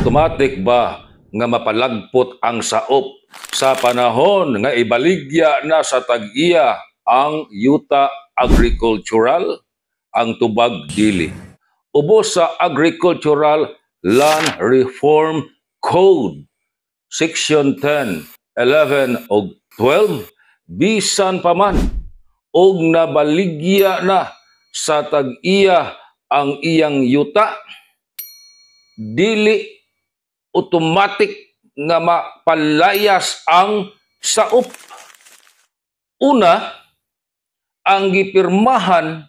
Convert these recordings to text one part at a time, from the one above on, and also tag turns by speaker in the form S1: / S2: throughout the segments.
S1: Automatic ba nga mapalagpot ang saop sa panahon nga ibaligya na sa tag-iya ang yuta agricultural, ang tubag dili? Ubos sa Agricultural Land Reform Code Section 10, 11 o 12, bisan pa man og nabaligya na sa tag-iya ang iyang yuta, dili automatic nga mapalayas ang saop. Una, ang gipirmahan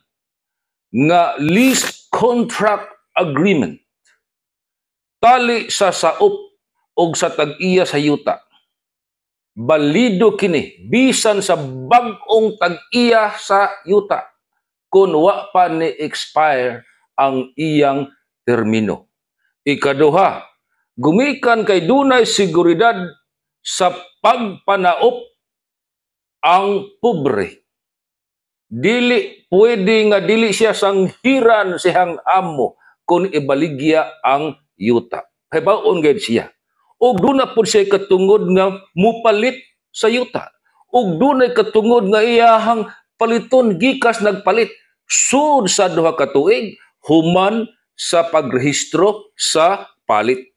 S1: nga lease contract agreement tali sa saop og sa tag-iya sa yuta. Balido kini bisan sa bag-ong tag-iya sa yuta kun wa pa ni expire ang iyang termino. Ikaduha, gumikan kay dunay seguridad sa pagpanaop ang pobre. Dili pwede nga dili siya sanghiran siyang amo kung ibaligya ang yuta. Hibaon gayud siya. Og duna pud siya katungod nga mupalit sa yuta. Og dunay katungod nga iyahang paliton gikas nagpalit sud sa duha ka tuig human sa pagrehistro sa palit.